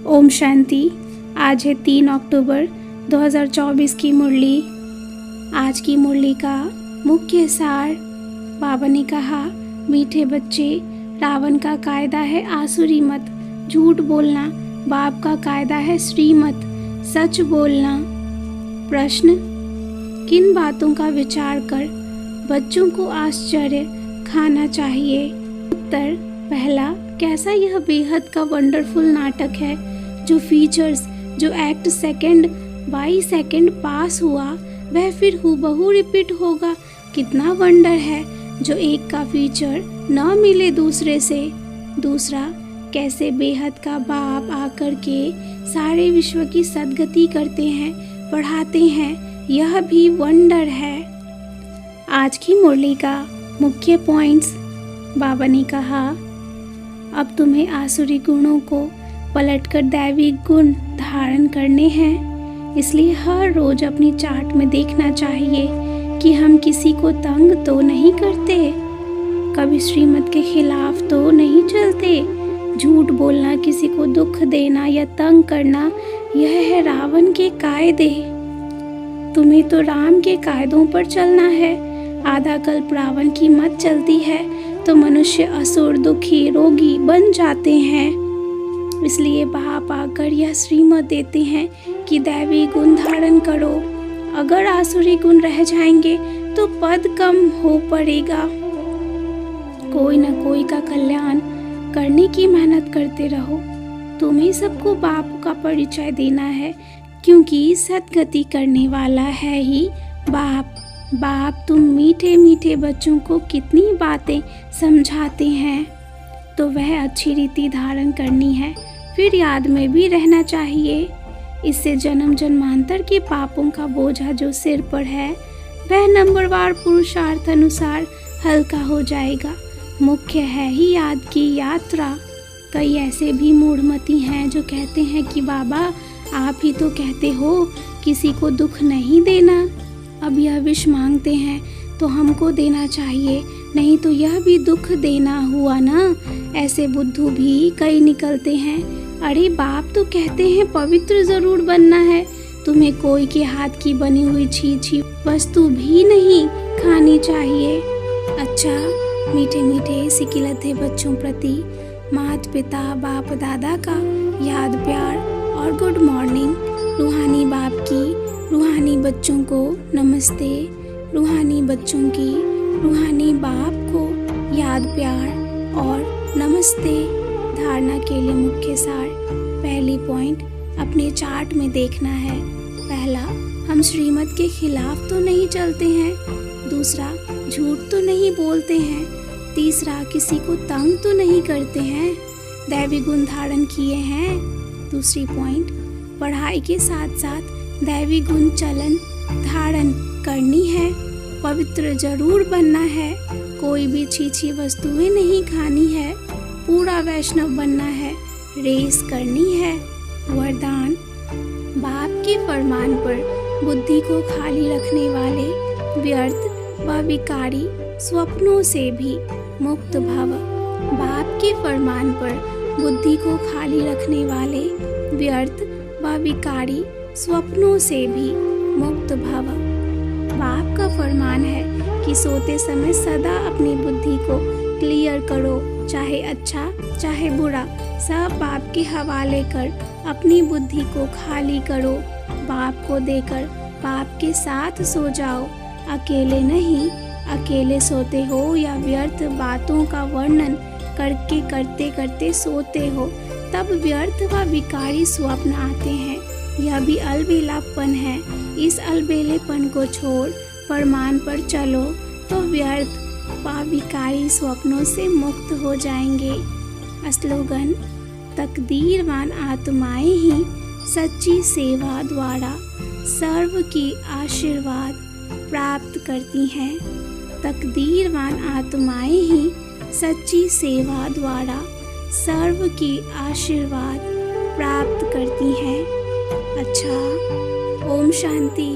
ओम शांति। आज है 3 अक्टूबर 2024 की मुरली। आज की मुरली का मुख्य सार, बाबा ने कहा, मीठे बच्चे, रावण का कायदा है आसुरी मत, झूठ बोलना बाप का कायदा है श्रीमत, सच बोलना। प्रश्न, किन बातों का विचार कर बच्चों को आश्चर्य खाना चाहिए? उत्तर, पहला, कैसा यह बेहद का वंडरफुल नाटक है। जो फीचर्स, जो एक्ट सेकंड बाई सेकंड पास हुआ, वह फिर हूबहू रिपीट होगा। कितना वंडर है जो एक का फीचर न मिले दूसरे से। दूसरा, कैसे बेहद का बाप आकर के सारे विश्व की सद्गति करते हैं, पढ़ाते हैं, यह भी वंडर है। आज की मुरली का मुख्य पॉइंट्स, बाबा ने कहा, अब तुम्हें आसुरी गुणों को पलटकर दैवी गुण धारण करने हैं। इसलिए हर रोज अपनी चार्ट में देखना चाहिए कि हम किसी को तंग तो नहीं करते, कभी श्रीमत के खिलाफ तो नहीं चलते। झूठ बोलना, किसी को दुख देना या तंग करना, यह है रावण के कायदे। तुम्हें तो राम के कायदों पर चलना है। आधा कल्प रावण की मत चलती है तो मनुष्य असुर, दुखी, रोगी बन जाते हैं। इसलिए बाप आकर यह श्रीमत देते हैं कि दैवी गुण धारण करो। अगर आसुरी गुण रह जाएंगे तो पद कम हो पड़ेगा। कोई न कोई का कल्याण करने की मेहनत करते रहो। तुम्हें सबको बाप का परिचय देना है, क्योंकि सद्गति करने वाला है ही बाप। बाप, तुम मीठे मीठे बच्चों को कितनी बातें समझाते हैं, तो वह अच्छी रीति धारण करनी है, फिर याद में भी रहना चाहिए। इससे जन्म जन्मांतर के पापों का बोझा जो सिर पर है, वह नंबरवार पुरुषार्थ अनुसार हल्का हो जाएगा। मुख्य है ही याद की यात्रा। कई ऐसे भी मूढ़मती हैं जो कहते हैं कि बाबा, आप ही तो कहते हो किसी को दुख नहीं देना। अब यह विष मांगते हैं तो हमको देना चाहिए, नहीं तो यह भी दुख देना हुआ ना। ऐसे बुद्धू भी कई निकलते हैं। अरे बाप तो कहते हैं पवित्र जरूर बनना है, तुम्हें कोई के हाथ की बनी हुई छी वस्तु भी नहीं खानी चाहिए। अच्छा, मीठे मीठे सिकिलते बच्चों प्रति माता पिता बाप दादा का याद, प्यार और गुड मॉर्निंग। रूहानी बाप की रूहानी बच्चों को नमस्ते। रूहानी बच्चों की रूहानी बाप को याद, प्यार और नमस्ते। धारणा के लिए मुख्य सार, पहली पॉइंट, अपने चार्ट में देखना है। पहला, हम श्रीमत के खिलाफ तो नहीं चलते हैं। दूसरा, झूठ तो नहीं बोलते हैं। तीसरा, किसी को तंग तो नहीं करते हैं, दैवी गुण धारण किए हैं। दूसरी पॉइंट, पढ़ाई के साथ साथ दैवी गुण चलन धारण करनी है। पवित्र जरूर बनना है, कोई भी छीछी वस्तुएं नहीं खानी है। पूरा वैष्णव बनना है, रेस करनी है। वरदान, बाप के फरमान पर बुद्धि को खाली रखने वाले व्यर्थ व विकारी स्वप्नों से भी मुक्त भव। बाप के फरमान पर बुद्धि को खाली रखने वाले व्यर्थ व विकारी स्वप्नों से भी मुक्त भव। बाप का फरमान है कि सोते समय सदा अपनी बुद्धि को क्लियर करो, चाहे अच्छा चाहे बुरा, सब बाप के हवाले कर अपनी बुद्धि को खाली करो। बाप को देकर बाप के साथ सो जाओ। अकेले नहीं, अकेले सोते हो या व्यर्थ बातों का वर्णन करके करते करते सोते हो, तब व्यर्थ व विकारी स्वप्न आते हैं। यह भी अलबेलापन है। इस अलबेलेपन को छोड़ फरमान पर चलो तो व्यर्थ व विकारी स्वप्नों से मुक्त हो जाएंगे। स्लोगन, तकदीरवान आत्माएं ही सच्ची सेवा द्वारा सर्व की आशीर्वाद प्राप्त करती हैं। तकदीरवान आत्माएं ही सच्ची सेवा द्वारा सर्व की आशीर्वाद प्राप्त करती हैं। अच्छा, ओम शांति।